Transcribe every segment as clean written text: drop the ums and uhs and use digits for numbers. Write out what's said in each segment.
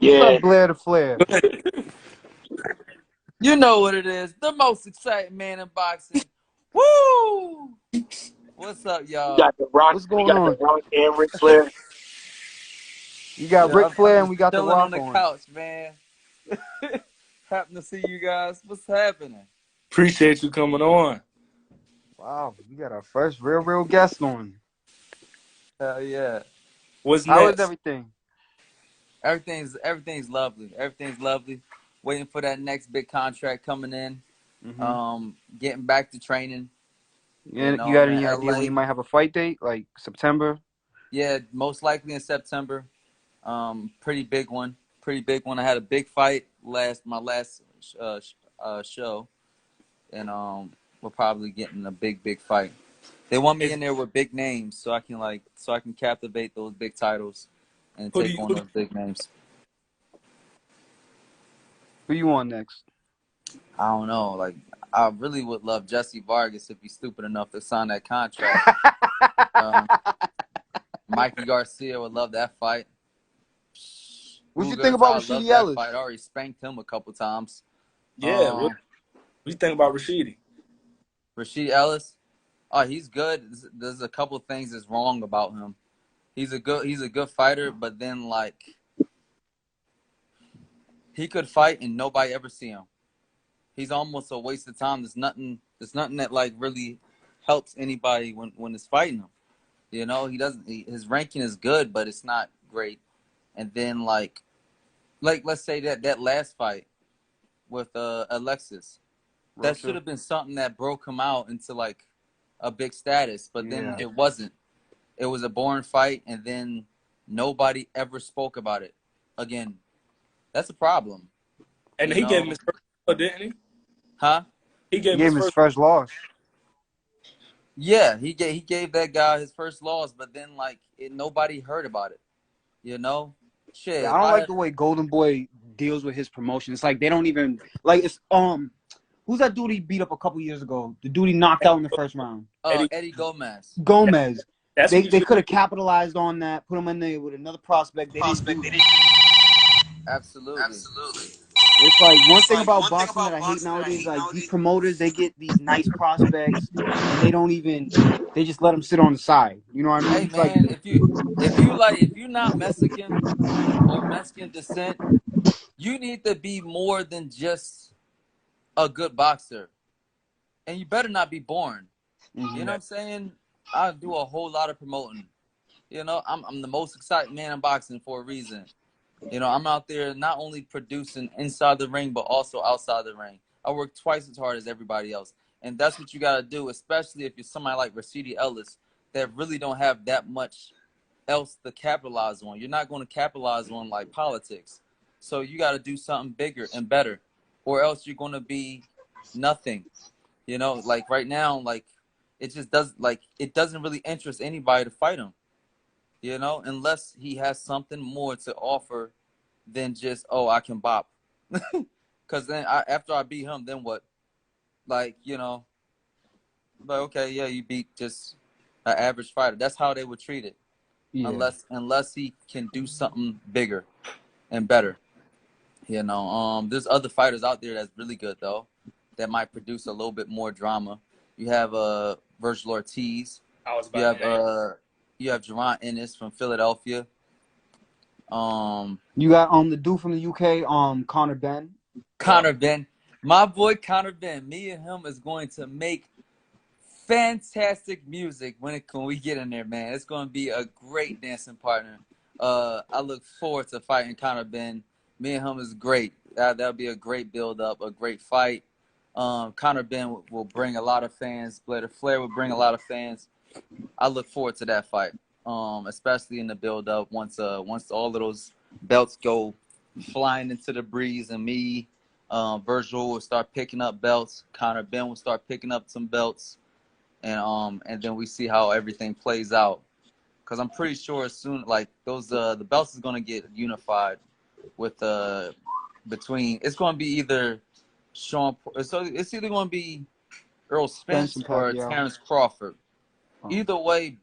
What's Yeah. up, Blair the Flair? You know what it is. The most exciting man in boxing. Woo! What's up, We y'all? got the Rock. What's We going got the on? Rock and Ric Flair. You got Yeah, Ric I'm Flair and just we got The chilling on Rock the on. couch, man. Happen to see you guys. What's happening? Appreciate you coming on. Wow, we got our first real guest on. Hell yeah. What's How is next? everything? Everything's lovely. Everything's lovely. Waiting for that next big contract coming in. Getting back to training. You I'm got in any idea when LA. you might have a fight date? Like September? Yeah, most likely in September. Pretty big one. Pretty big one. I had a big fight my last show, and we're probably getting a big fight. They want me in there with big names, so I can captivate those big titles and take on those big names. Who you on next? I don't know. Like, I really would love Jesse Vargas if he's stupid enough to sign that contract. Mikey Garcia would love that fight. What you think about Rashidi Ellis? I already spanked him a couple times. Yeah, what you think about Rashidi? Rashidi Ellis, oh, he's good. There's a couple things that's wrong about him. He's a good fighter, but then like he could fight and nobody ever see him. He's almost a waste of time. There's nothing that like really helps anybody when it's fighting him. You know, his ranking is good, but it's not great. And then like let's say that last fight with Alexis, that should have been something that broke him out into like a big status, but then it wasn't. It was a boring fight, and then nobody ever spoke about it again. That's a problem. And he gave him his first loss, didn't he? Huh? He gave him his first loss. Yeah, he gave that guy his first loss, but then like nobody heard about it. You know, shit. Yeah, I don't like the way Golden Boy deals with his promotion. It's like they don't even like it's who's that dude he beat up a couple years ago? The dude he knocked out in the first round. Eddie Gomez. They could have capitalized on that, put him in there with another prospect. They didn't. Absolutely. It's like one thing about boxing that I hate nowadays. Like these promoters, they get these nice prospects, and they just let them sit on the side. You know what I mean? Hey man, if you're not Mexican or Mexican descent, you need to be more than just a good boxer, and you better not be born. You know what I'm saying? I do a whole lot of promoting. You know, I'm the most exciting man in boxing for a reason. You know, I'm out there not only producing inside the ring, but also outside the ring. I work twice as hard as everybody else. And that's what you got to do, especially if you're somebody like Rashidi Ellis that really don't have that much else to capitalize on. You're not going to capitalize on, like, politics. So you got to do something bigger and better, or else you're going to be nothing. You know, like right now, like, it doesn't really interest anybody to fight him. You know, unless he has something more to offer than just, oh, I can bop. Because then after I beat him, then what? Like, you know, like, okay, yeah, you beat just an average fighter. That's how they would treat it. Yeah. Unless he can do something bigger and better. You know, there's other fighters out there that's really good, though, that might produce a little bit more drama. You have Virgil Ortiz. You have Jerron Ennis from Philadelphia. You got the dude from the UK, Conor Benn. Ben. My boy Conor Benn. Me and him is going to make fantastic music when we get in there, man. It's going to be a great dancing partner. I look forward to fighting Conor Benn. Me and him is great. That'll be a great build-up, a great fight. Conor Benn will bring a lot of fans. Flair will bring a lot of fans. I look forward to that fight, especially in the build-up. Once all of those belts go flying into the breeze, and Virgil will start picking up belts. Conor Benn will start picking up some belts, and then we see how everything plays out. Because I'm pretty sure soon, like those the belts is gonna get unified with between. It's gonna be either Sean. So it's either gonna be Earl Spence or Terrence Crawford. Either way,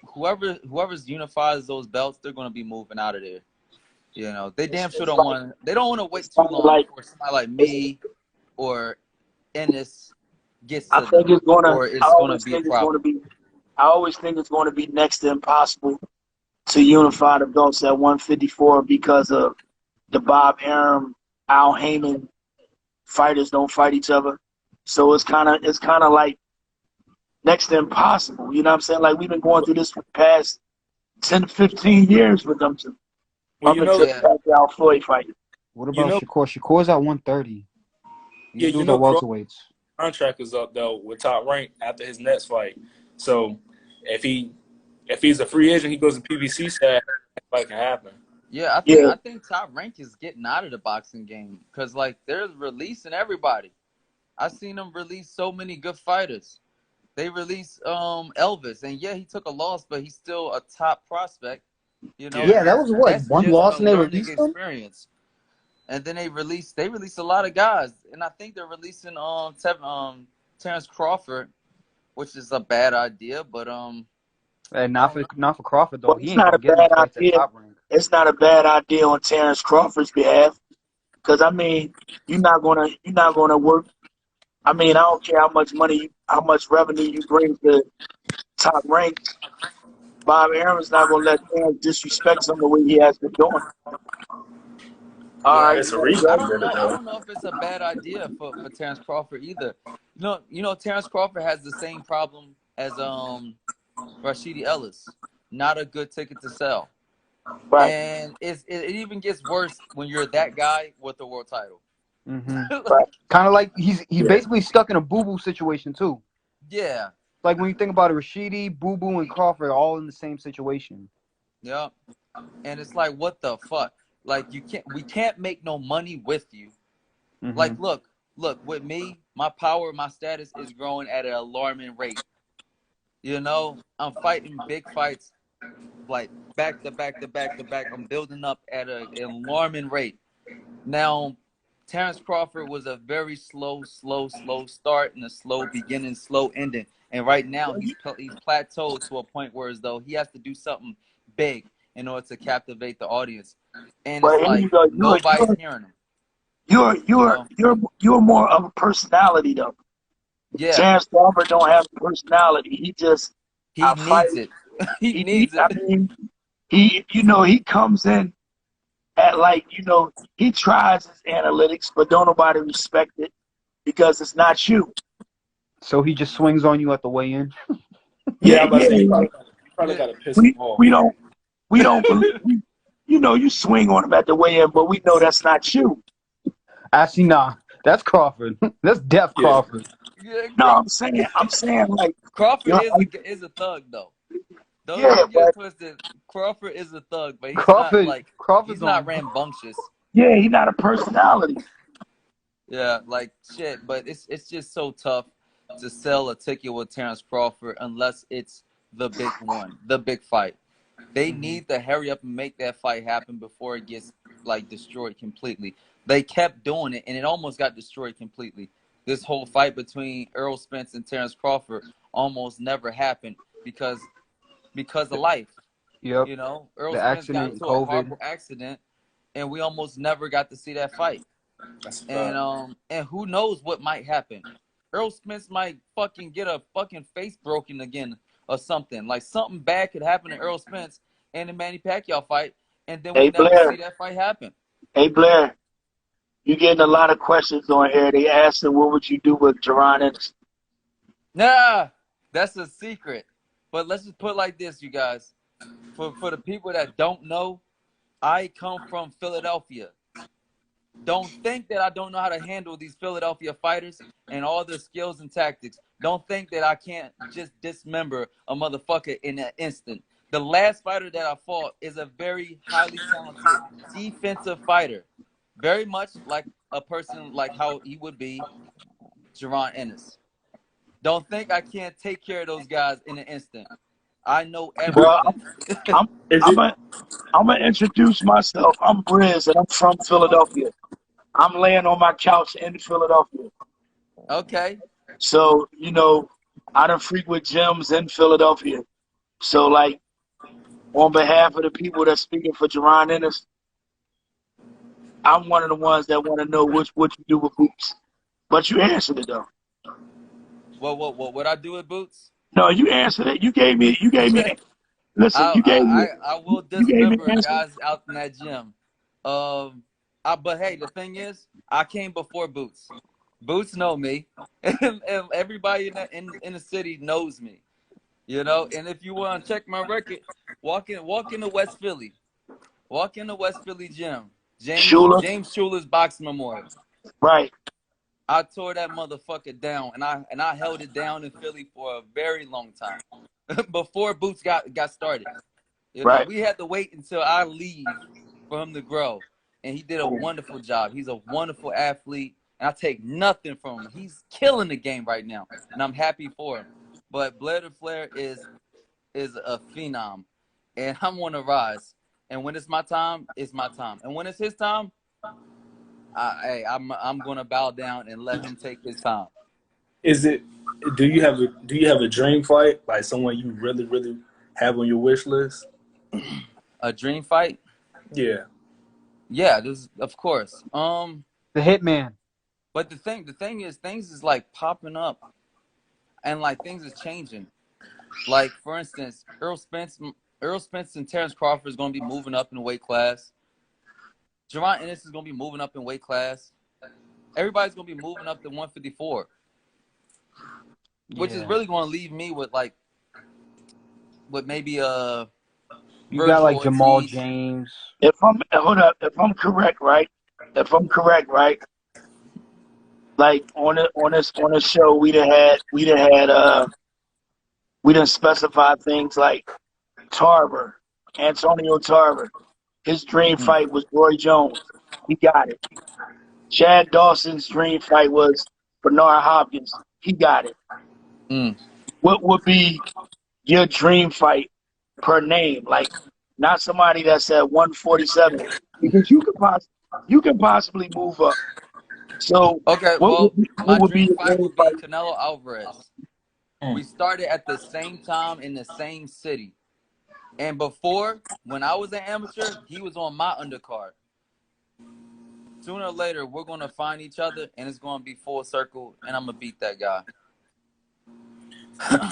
whoever's unifies those belts, they're going to be moving out of there. You know, they damn sure It's don't like want. They don't want to wait it's too kind of long like before somebody like it's. me or Ennis gets I to think them, it's gonna. or I it's gonna always be a think it's gonna problem. be. I always think it's going to be next to impossible to unify the belts at 154 because of the Bob Arum, Al Heyman fighters don't fight each other. So it's kind of like next to impossible. You know what I'm saying? Like we've been going through this for the past 10 to 15 years with them two Well, up you know, until the Yeah, Pacquiao Floyd fight. What you about know, Shakur? Shakur's at 130. yeah, These you dudes are know, Crawford's welterweights. contract is up though with Top Rank after his next fight. So if he's a free agent, he goes to PBC side. That fight can happen. yeah. Yeah, I think Top Rank is getting out of the boxing game because like they're releasing everybody. I've seen them release so many good fighters. They released Elvis, and yeah, he took a loss, but he's still a top prospect. You know, Yeah. Yeah, that was what, that's one just loss a and they learning released him? experience. And then they released a lot of guys, and I think they're releasing Terrence Crawford, which is a bad idea, but And I don't know. not for Crawford though. but He it's ain't not a gonna get no bad fights at idea. Top Rank. It's not a bad idea on Terrence Crawford's behalf because I mean you're not gonna work. I mean I don't care how much money, how much revenue you bring to Top Rank. Bob Aaron's not gonna let Terrence disrespect him the way he has been doing. All Yeah, right, It's a I rematch don't with it know. I though. don't know if it's a bad idea for Terrence Crawford either. Terrence Crawford has the same problem as Rashidi Ellis. Not a good ticket to sell. right, And it even gets worse when you're that guy with the world title. Mm-hmm. right. Kind of like he's Yeah. basically stuck in a boo boo situation too. Yeah, Like when you think about it, Rashidi, Boo Boo, and Crawford are all in the same situation. yeah. And it's like, what the fuck? Like we can't make no money with you. Mm-hmm. Like, look, with me, my power, my status is growing at an alarming rate. You know, I'm fighting big fights like back to back to back to back. I'm building up at an alarming rate. Now, Terrence Crawford was a very slow start and a slow beginning, slow ending. And right now, he's plateaued to a point where as though he has to do something big in order to captivate the audience. And But it's here like you go. nobody's hearing him. You're You you're know? you're you're more of a personality though. Yeah, Terrence Crawford don't have a personality. He just he I fight. needs it. He He needs I it. mean he comes in at like he tries his analytics, but don't nobody respect it because it's not you. So he just swings on you at the weigh-in. Yeah, Yeah, I'm about to yeah. say you probably Yeah. got to piss him We off. we don't we don't believe. You swing on him at the weigh-in, but we know that's not you. Actually, nah, that's Crawford. That's Def Yeah. Crawford. Yeah, No, I'm saying like Crawford like, is a thug though. yeah, Don't get but it twisted. Crawford is a thug, but he's Crawford's not on. rambunctious. yeah, he's not a personality. Yeah, like shit. But it's just so tough to sell a ticket with Terrence Crawford unless it's the big one, the big fight. They Mm-hmm. need to hurry up and make that fight happen before it gets like destroyed completely. They kept doing it, and it almost got destroyed completely. This whole fight between Errol Spence and Terrence Crawford almost never happened because of life. Yep. You know, Earl The Spence got accident and into a COVID. horrible accident, and we almost never got to see that fight. That's a fact. And who knows what might happen? Earl Spence might fucking get a fucking face broken again or something. Like something bad could happen to Earl Spence and the Manny Pacquiao fight, and then we Hey never see Blair, that fight happen. hey Blair, you getting a lot of questions on here. They asking what would you do with Jerron Ennis? Nah, that's a secret. But let's just put it like this, you guys. For the people that don't know, I come from Philadelphia. Don't think that I don't know how to handle these Philadelphia fighters and all their skills and tactics. Don't think that I can't just dismember a motherfucker in an instant. The last fighter that I fought is a very highly talented defensive fighter. Very much like a person like how he would be Jerron Ennis. Don't think I can't take care of those guys in an instant. I know Well, everything. I'm Is I'm it? gonna I'm gonna introduce myself. I'm Briz, and I'm from Philadelphia. I'm laying on my couch in Philadelphia. Okay. So I done frequent gyms in Philadelphia. So like on behalf of the people that's speaking for Jerron Ennis, I'm one of the ones that want to know what you do with Boots. But you answered it though. What I do with Boots? No, you answered it. You gave me. Listen, I will You gave me dismember an answer. guys out in that gym. But hey, the thing is, I came before Boots. Boots know me, and everybody in the city knows me. You know, and if you want to check my record, walk into West Philly, walk into West Philly gym, Shula. James Schuler's boxing memorial. Right. I tore that motherfucker down, and I held it down in Philly for a very long time before Boots got started. You know, Right. we had to wait until I leave for him to grow, and he did a wonderful job. He's a wonderful athlete, and I take nothing from him. He's killing the game right now, and I'm happy for him. But Flair is a phenom, and I'm on a rise. And when it's my time, it's my time. And when it's his time, I'm gonna bow down and let him take his time. Is it? Do you have a dream fight, like someone you really have on your wish list? A dream fight? Yeah. Yeah, this of course. The Hitman. But the thing is, things is like popping up, and like things is changing. Like for instance, Earl Spence and Terrence Crawford is gonna be moving up in the weight class. Jerron Ennis is gonna be moving up in weight class. Everybody's gonna be moving up to 154, which is really gonna leave me with maybe a. You got like Jamal Ortiz. James. If I'm correct, right? Like on this show, we done specified things like Antonio Tarver. His dream fight was Roy Jones. He got it. Chad Dawson's dream fight was Bernard Hopkins. He got it. What would be your dream fight per name? Like, not somebody that's at 147, because you can possibly move up. So okay, my dream fight would be Canelo Alvarez. We started at the same time in the same city. And before, when I was an amateur, he was on my undercard. Sooner or later, we're going to find each other, and it's going to be full circle, and I'm going to beat that guy.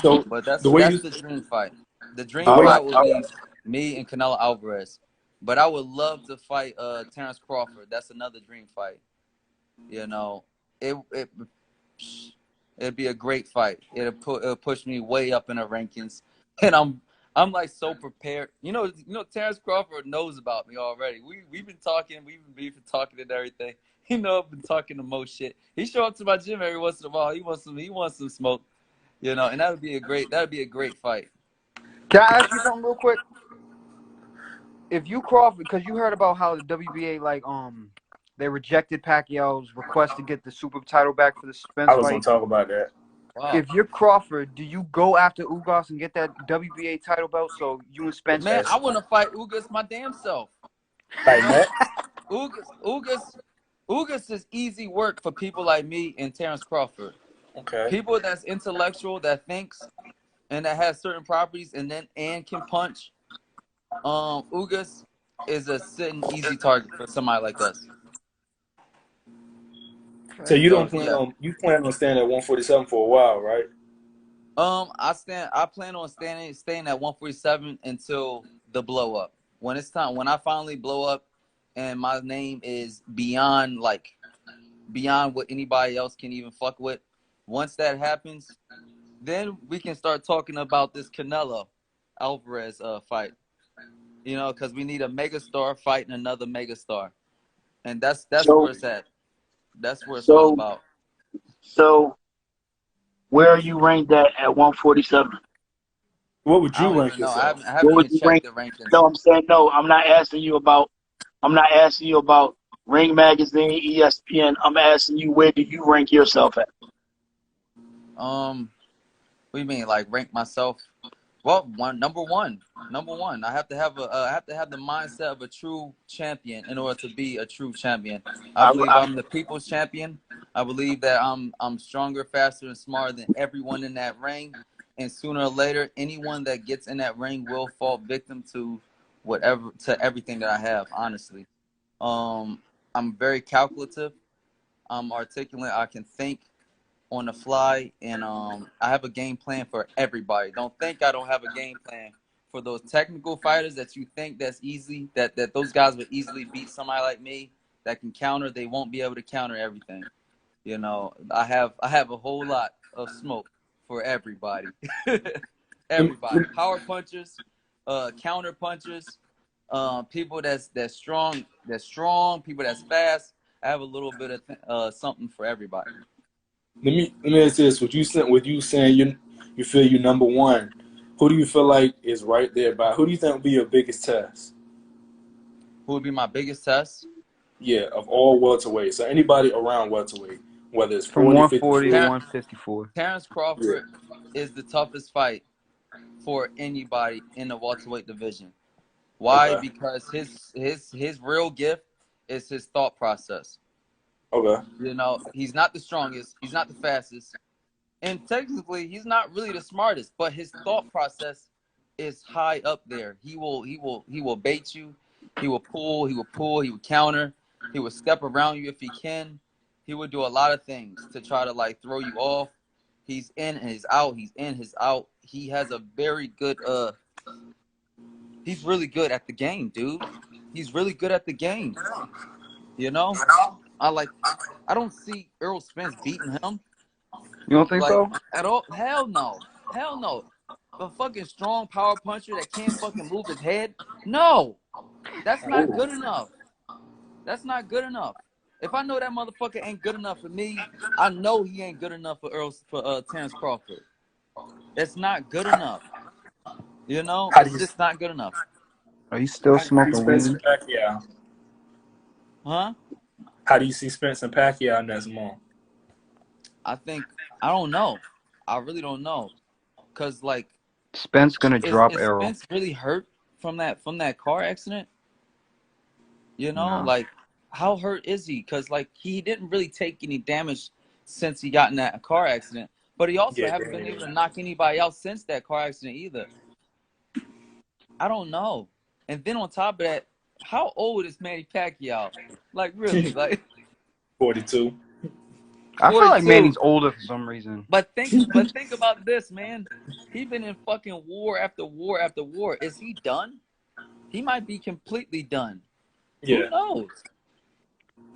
So, but that's the dream fight. The dream fight would be me and Canelo Alvarez. But I would love to fight Terrence Crawford. That's another dream fight. You know, it'd be a great fight. It'll push me way up in the rankings, and I'm like so prepared. You know, Terrence Crawford knows about me already. We've been talking, we've been talking and everything. You know, I've been talking the most shit. He show up to my gym every once in a while. He wants some smoke. You know, and that would be a great fight. Can I ask you something real quick? If you Crawford, because you heard about how the WBA they rejected Pacquiao's request to get the super title back for the Spence fight. I was gonna talk about that. Wow. If you're Crawford, do you go after Ugas and get that WBA title belt so you and Spence? Man, I want to fight Ugas my damn self. Like that? Ugas is easy work for people like me and Terrence Crawford. Okay. People that's intellectual, that thinks, and that has certain properties, and can punch. Ugas is a sitting easy target for somebody like us. So you plan on staying at 147 for a while, right? I plan on staying at 147 until the blow up. When it's time, when I finally blow up, and my name is beyond what anybody else can even fuck with. Once that happens, then we can start talking about this Canelo Alvarez fight. You know, because we need a megastar fighting another megastar, and that's where it's at. That's where it's all about. So, where are you ranked at 147? What would you rank yourself? I haven't even checked the rankings. No, I'm saying no. I'm not asking you about Ring Magazine, ESPN. I'm asking you, where do you rank yourself at? What do you mean, like rank myself? Well, number one. I have to have the mindset of a true champion in order to be a true champion. I believe I'm the people's champion. I believe that I'm stronger, faster, and smarter than everyone in that ring. And sooner or later, anyone that gets in that ring will fall victim to everything that I have. Honestly, I'm very calculative. I'm articulate. I can think on the fly, and I have a game plan for everybody. Don't think I don't have a game plan for those technical fighters that you think that's easy, that those guys would easily beat somebody like me that can counter. They won't be able to counter everything. You know, I have a whole lot of smoke for everybody. Everybody. Power punchers, counter punchers, people that's strong, people that's fast. I have a little bit of something for everybody. Let me ask this: With you saying you feel you number one, who do you feel like is right there by? Who do you think would be your biggest test? Who would be my biggest test? Yeah, of all welterweights. So anybody around welterweight, whether it's From 40, 140 to 54. 154. Terrence Crawford is the toughest fight for anybody in the welterweight division. Why? Okay. Because his real gift is his thought process. Okay. You know, he's not the strongest, he's not the fastest, and technically he's not really the smartest, but his thought process is high up there. He will bait you, he will pull, he will counter, he will step around you if he can. He would do a lot of things to try to like throw you off. He's in and he's out, he's in, he's out. He has a very good he's really good at the game, dude. He's really good at the game. You know? I don't see Errol Spence beating him. You don't think Like, so? at all. Hell no. Hell no. A fucking strong power puncher that can't fucking move his head? No. That's not good enough. That's not good enough. If I know that motherfucker ain't good enough for me, I know he ain't good enough for Terrence Crawford. It's not good enough. You know? It's just not good enough. Are you still smoking weed? Pacquiao? Huh? How do you see Spence and Pacquiao next month? I don't know. I really don't know. Cause like Spence gonna drop is Errol. Spence really hurt from that car accident? You know, No. like how hurt is he? Cause like he didn't really take any damage since he got in that car accident. But he also haven't been able to knock anybody out since that car accident either. I don't know. And then on top of that, how old is Manny Pacquiao? Like really, like 42. I feel like 42. Manny's older for some reason. But think about this, man. He's been in fucking war after war after war. Is he done? He might be completely done. Yeah. Who knows?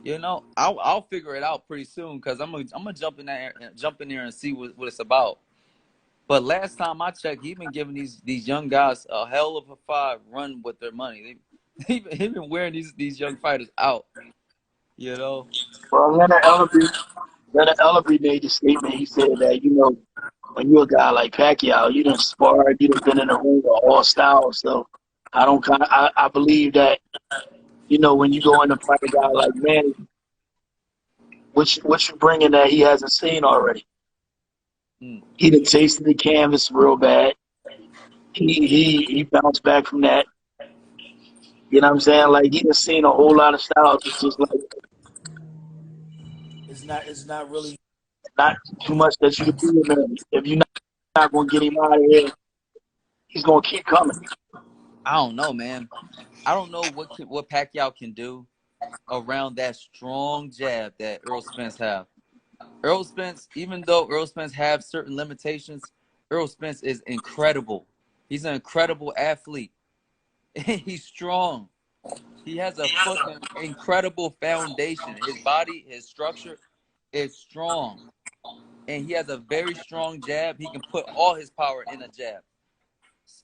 You know, I'll figure it out pretty soon because I'm gonna jump in there and see what it's about. But last time I checked, he's been giving these young guys a hell of a five run with their money. He been wearing these young fighters out. You know. Well, Leonard Ellerby made the statement. He said that, you know, when you're a guy like Pacquiao, you done sparred, you done been in the ring with all styles. So I believe that, you know, when you go in to fight a guy like Manny, what you bringing that he hasn't seen already? He done tasted the canvas real bad. He bounced back from that. You know what I'm saying? Like, he done seen a whole lot of styles. It's just like it's not really not too much that you can do with him. If you're not gonna get him out of here, he's gonna keep coming. I don't know, man. I don't know what Pacquiao can do around that strong jab that Errol Spence have. Errol Spence, even though Errol Spence have certain limitations, Errol Spence is incredible. He's an incredible athlete. He's strong. He has a fucking incredible foundation. His body, his structure is strong. And he has a very strong jab. He can put all his power in a jab.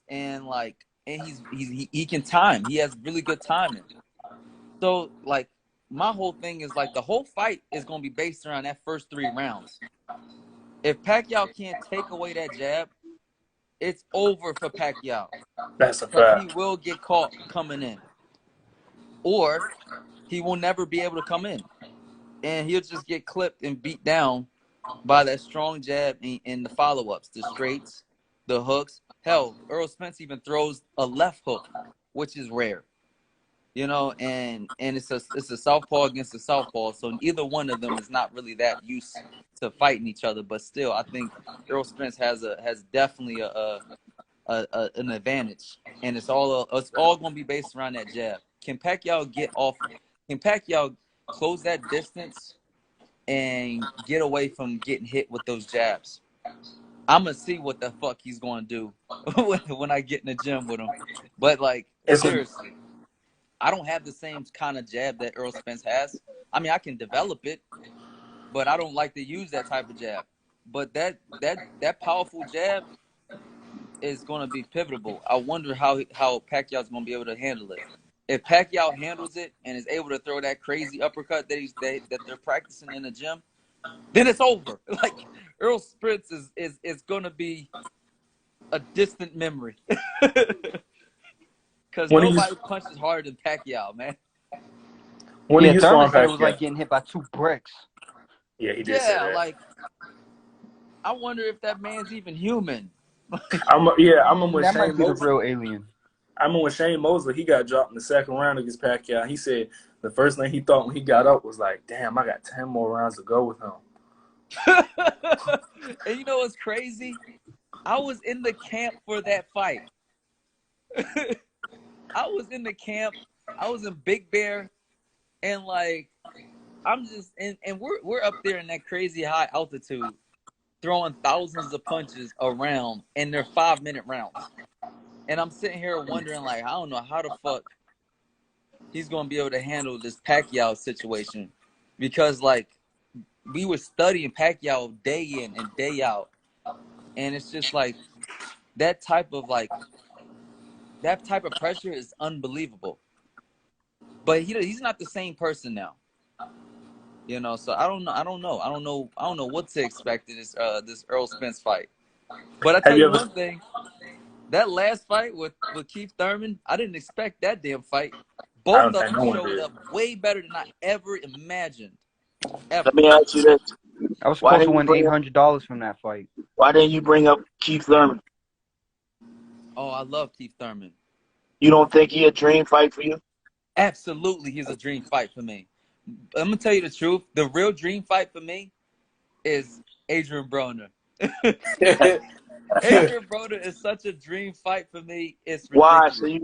And he can time. He has really good timing. So like my whole thing is like the whole fight is going to be based around that first 3 rounds. If Pacquiao can't take away that jab, it's over for Pacquiao. That's a fact. He will get caught coming in. Or he will never be able to come in. And he'll just get clipped and beat down by that strong jab and the follow-ups, the straights, the hooks. Hell, Errol Spence even throws a left hook, which is rare. You know, and it's a southpaw against a southpaw, so either one of them is not really that used to fighting each other. But still, I think Errol Spence has definitely an advantage, and it's all going to be based around that jab. Can Pacquiao close that distance and get away from getting hit with those jabs. I'm gonna see what the fuck he's gonna do when I get in the gym with him. But like, seriously, I don't have the same kind of jab that Errol Spence has. I mean, I can develop it, but I don't like to use that type of jab. But that powerful jab is going to be pivotal. I wonder how Pacquiao's going to be able to handle it. If Pacquiao handles it and is able to throw that crazy uppercut that they're practicing in the gym, then it's over. Like, Errol Spence is going to be a distant memory. Because nobody punches harder than Pacquiao, man. Thurman said it was like getting hit by 2 bricks. Yeah, he did say that. Like, I wonder if that man's even human. I'm with that Shane might be the Mosley. real alien. I'm with Shane Mosley. He got dropped in the 2nd round against Pacquiao. He said the first thing he thought when he got up was like, damn, I got 10 more rounds to go with him. And you know what's crazy? I was in the camp for that fight. I was in the camp. I was in Big Bear. And like, I'm just, and we're up there in that crazy high altitude, throwing thousands of punches around, and they're 5-minute rounds. And I'm sitting here wondering, like, I don't know how the fuck he's going to be able to handle this Pacquiao situation. Because, like, we were studying Pacquiao day in and day out. And it's just like, that type of pressure is unbelievable. But he's not the same person now. You know, so I don't know what to expect in this Errol Spence fight. But I tell you one thing, that last fight with Keith Thurman, I didn't expect that damn fight. Both of them showed up way better than I ever imagined. Ever. Let me ask you this. I was supposed to win $800 from that fight. Why didn't you bring up Keith Thurman? Oh, I love Keith Thurman. You don't think he a dream fight for you? Absolutely, he's a dream fight for me. I'm going to tell you the truth. The real dream fight for me is Adrian Broner. Adrian Broner is such a dream fight for me. It's ridiculous. Why? So you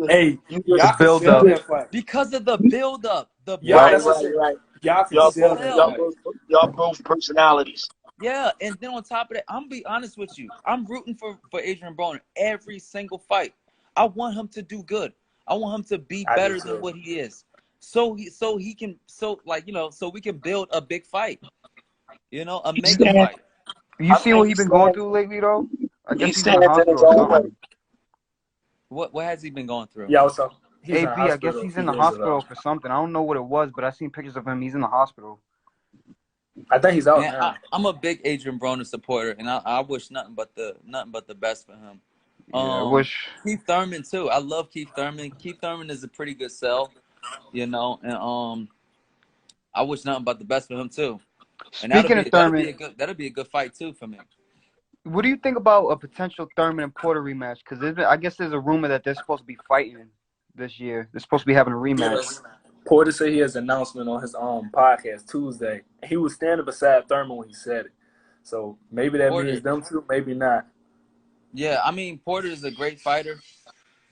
build up. Because of the build up. Right. Y'all both personalities. Yeah, and then on top of that, I'm be honest with you. I'm rooting for Adrian Broner every single fight. I want him to do good. I want him to be better than what he is. So we can build a big fight. You know, a mega fight. You see what he's been going through lately, though? I guess he's in the hospital. What has he been going through? Yeah, what's up? AB, I guess he's in the hospital for something. I don't know what it was, but I seen pictures of him. He's in the hospital. I think he's out now. I'm a big Adrian Broner supporter, and I wish nothing but the best for him. Yeah, I wish Keith Thurman too. I love Keith Thurman. Keith Thurman is a pretty good sell, you know, and I wish nothing but the best for him too. And speaking of Thurman, that'll be a good fight too for me. What do you think about a potential Thurman and Porter rematch? Because I guess there's a rumor that they're supposed to be fighting this year. They're supposed to be having a rematch. Yes. Porter said he has an announcement on his podcast Tuesday. He was standing beside Thurman when he said it. So maybe that means them two, maybe not. Yeah, I mean, Porter is a great fighter,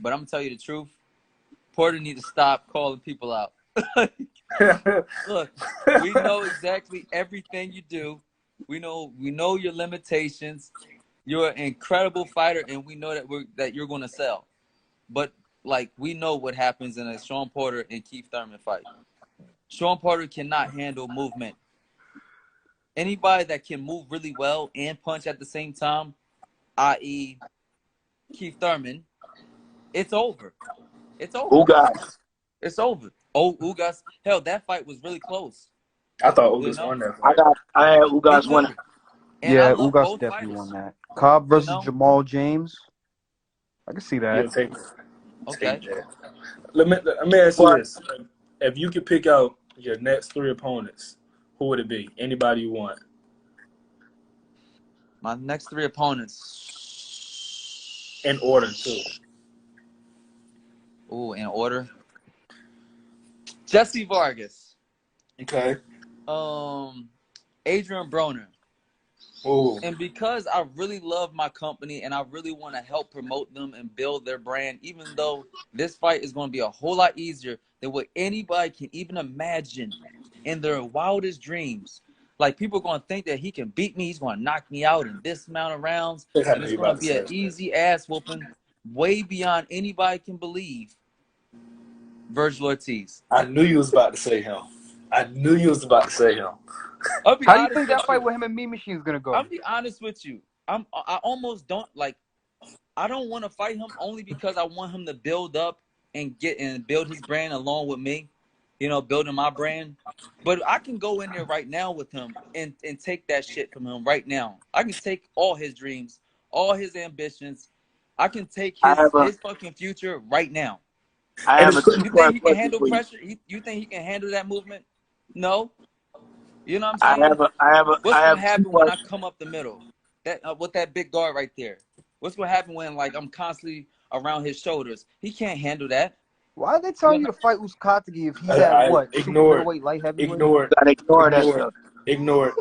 but I'm going to tell you the truth. Porter needs to stop calling people out. Look, we know exactly everything you do. We know your limitations. You're an incredible fighter, and we know that you're going to sell. But like, we know what happens in a Sean Porter and Keith Thurman fight. Sean Porter cannot handle movement. Anybody that can move really well and punch at the same time, i.e. Keith Thurman, it's over. It's over. Ugas. It's over. Oh, Ugas. Hell, that fight was really close. I thought Ugas won that fight. I had Ugas winning. Yeah, Ugas definitely won that. Cobb versus Jamal James. I can see that. Okay. Let me ask you this. If you could pick out your next 3 opponents, who would it be? Anybody you want? My next 3 opponents. In order, too. Ooh, in order. Jesse Vargas. Okay. Adrian Broner. Ooh. And because I really love my company and I really want to help promote them and build their brand, even though this fight is going to be a whole lot easier than what anybody can even imagine. in their wildest dreams. Like, people are going to think that he can beat me. He's going to knock me out in this amount of rounds. I And know it's you going about to to be say an that. easy ass whooping way beyond anybody can believe. Virgil Ortiz. I knew you was about to say him. I knew you was about to say him. I'll be How do you honest think with that fight you. with him and Mean Machine is gonna go? I'll be honest with you. I almost don't like. I don't want to fight him only because I want him to build up and build his brand along with me. You know, building my brand. But I can go in there right now with him and take that shit from him right now. I can take all his dreams, all his ambitions. I can take his fucking future right now. I have a You think two-part he can question handle for you. pressure? You think he can handle that movement? No. You know what I'm saying? I have What's gonna two happen when I questions. come up the middle? That with that big guard right there. What's gonna happen when like I'm constantly around his shoulders? He can't handle that. Why are they telling you to fight Uzcategui if he's at I what? Super ignore it. middleweight, light heavyweight? Ignore it. Gotta ignore that Ignore stuff. it. Ignore it.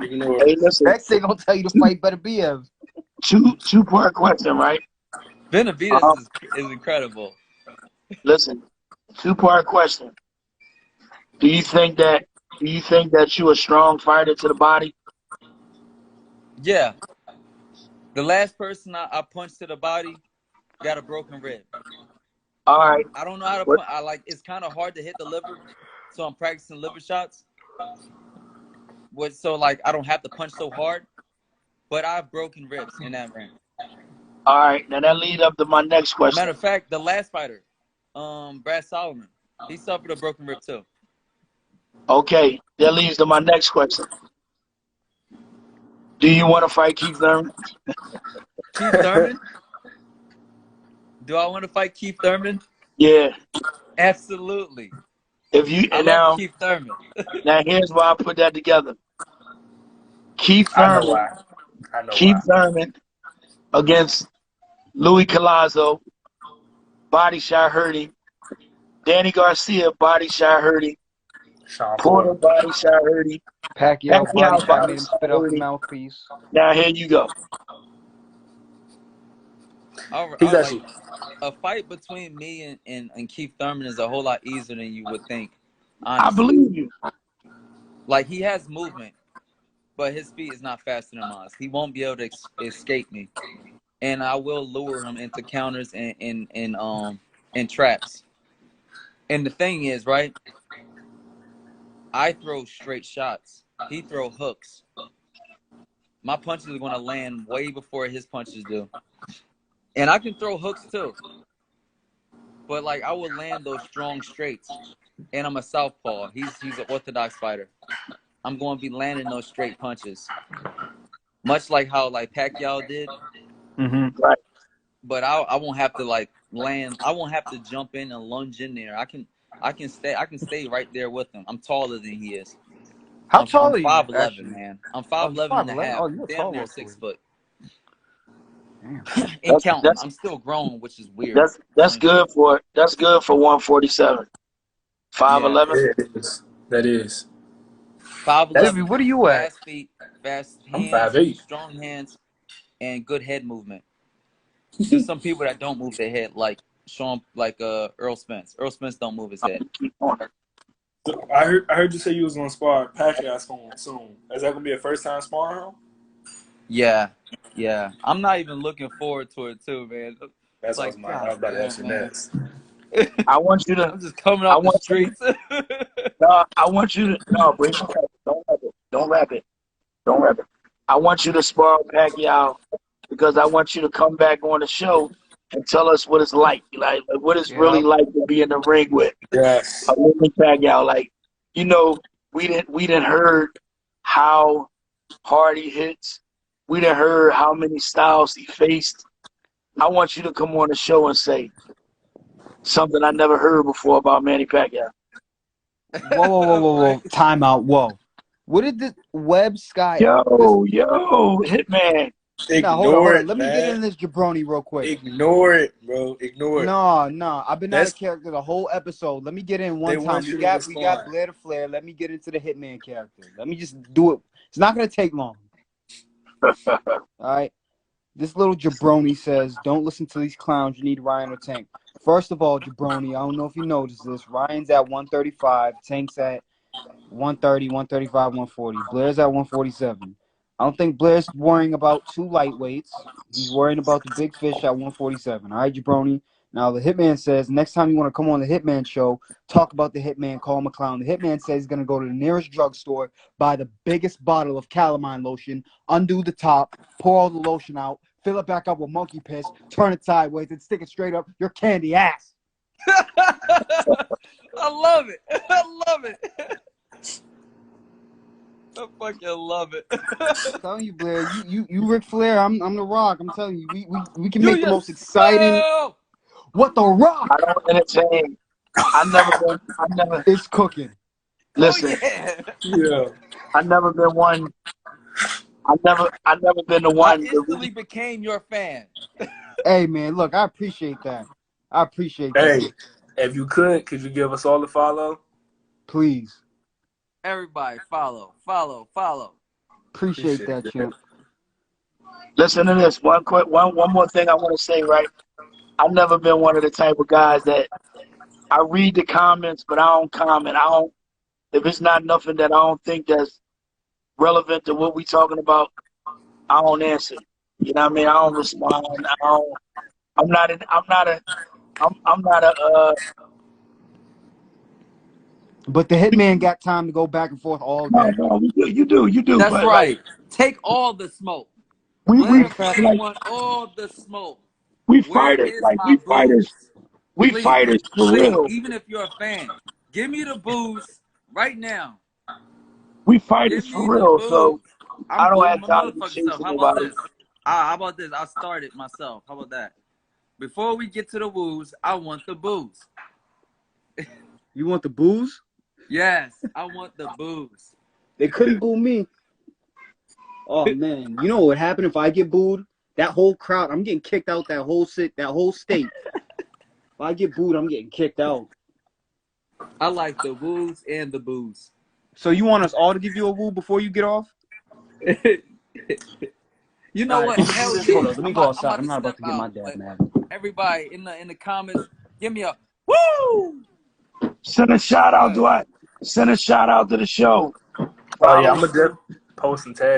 Ignore Hey, it. listen, Next they gonna tell you to fight Beterbiev. two-part question, right? Benavidez is incredible. Listen, two-part question. Do you think that you're a strong fighter to the body? Yeah. The last person I punched to the body got a broken rib. All right. I don't know how to What? punch. It's kind of hard to hit the liver, so I'm practicing liver shots. So like I don't have to punch so hard, but I've broken ribs in that ring. All right. Now that lead up to my next question. Matter of fact, the last fighter, Brad Solomon, he suffered a broken rib too. Okay. That leads to my next question. Do you want to fight Keith Thurman? Keith Thurman? Do I want to fight Keith Thurman? Yeah. Absolutely. If you I love Keith Thurman. now here's why I put that together. Keith I know Thurman. why. I know Keith why. Thurman against Louis Collazo, body shot hurting. Danny Garcia, body shot hurting. Sean Porter, body shot hurting. Pacquiao body shot body made him shot spit out the hurting. mouthpiece. Now here you go. He's actually a fight between me and Keith Thurman is a whole lot easier than you would think. I Honestly. believe you. Like, he has movement, but his feet is not faster than mine. He won't be able to escape me, and I will lure him into counters and traps. And the thing is, right? I throw straight shots. He throw hooks. My punches are going to land way before his punches do. And I can throw hooks too. But like I will land those strong straights. And I'm a southpaw. He's an orthodox fighter. I'm going to be landing those straight punches. Much like how like Pacquiao did. Mm-hmm. Right. But I won't have to like land. I won't have to jump in and lunge in there. I can stay right there with him. I'm taller than he is. How tall are you? 5'11", actually? man. I'm 5'11" and a half. Oh, you're Damn tall. near 6 foot. Damn. And counting. I'm still grown, which is weird. That's good for 147. 5'11". Yeah, that is. 5'11". Sibbie, what are you at? Fast feet, fast I'm hands, 5'8". strong hands, and good head movement. There's some people that don't move their head, like Earl Spence. Earl Spence don't move his head. So I heard you say you was gonna spar Pacquiao soon. Is that gonna be a first time sparring him? Yeah. I'm not even looking forward to it too, man. That's Like, what I was about to ask you next. I want you to. I'm just coming off the streets. No, I want you to. No, bring it back. Don't wrap it. I want you to spar Pacquiao because I want you to come back on the show and tell us what it's like what it's really like to be in the ring with. Yes. Pacquiao, like, you know, we didn't heard how hard he hits. We didn't heard how many styles he faced. I want you to come on the show and say something I never heard before about Manny Pacquiao. Whoa. Time out. Whoa. What did this Web Sky? Yo, Hitman. Nah, hold on. Let me get in this jabroni real quick. Ignore it, bro. Ignore it. No. I've been out of character the whole episode. Let me get in one time. We got Blair to Flair. Let me get into the Hitman character. Let me just do it. It's not gonna take long. All right. This little jabroni says, "Don't listen to these clowns. You need Ryan or Tank." First of all, jabroni, I don't know if you noticed this. Ryan's at 135. Tank's at 130, 135, 140. Blair's at 147. I don't think Blair's worrying about two lightweights. He's worrying about the big fish at 147. All right, jabroni. Now, the Hitman says, next time you want to come on the Hitman show, talk about the Hitman, call him a clown. The Hitman says he's going to go to the nearest drugstore, buy the biggest bottle of calamine lotion, undo the top, pour all the lotion out, fill it back up with monkey piss, turn it sideways, and stick it straight up your candy ass. I love it. I love it. I fucking love it. I'm telling you, Blair, you Ric Flair, I'm the Rock. I'm telling you, we can make the most exciting. What the Rock? I don't entertain. I never. It's cooking. Listen. Yeah. I've never been one. I've never been the one. I instantly became your fan. Hey man, look, I appreciate that. I appreciate that. Hey, if you could you give us all a follow? Please. Everybody, follow. Appreciate that, champ. Listen to this. One more thing I want to say, right? I've never been one of the type of guys that I read the comments, but I don't comment. If it's not nothing that I don't think that's relevant to what we talking about, I don't answer. You know what I mean? I don't respond. I'm not a. But the Hitman got time to go back and forth all day. No, you do. That's but right. Like, take all the smoke. We want all the smoke. We fighters, we fighters for real. Even if you're a fan, give me the booze right now. We fighters for real, so I don't have time to chase How about this? How about this? I'll start it myself. How about that? Before we get to the woos, I want the booze. You want the booze? Yes, I want the booze. They couldn't boo me. Oh man, you know what would happen if I get booed? That whole crowd, I'm getting kicked out. That whole state. If I get booed, I'm getting kicked out. I like the woos and the booze. So you want us all to give you a woo before you get off? You know what? Hell yeah. Hold on, let me go outside. I'm not about to get my dad mad. Everybody in the comments, give me a woo! Send a shout out to Send a shout out to the show. Oh yeah, I'm gonna post and tag.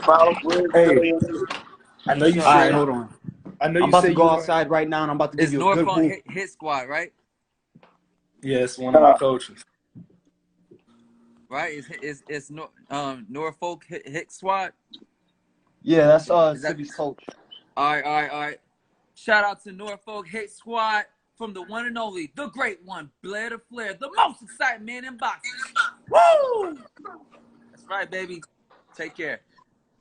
Follow Briz. Hey, I know you. All right, hold on. I know I'm about to go outside right now, and I'm about to give you a good woo. Hit Squad, right? Yes, one of my coaches. Right? It's Norfolk Hit Squad? Yeah, that's Sibbie's coach. All right. Shout out to Norfolk Hit Squad from the one and only, the great one, Blair the Flair, the most exciting man in boxing. Woo! That's right, baby. Take care.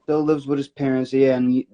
Still lives with his parents, yeah, and you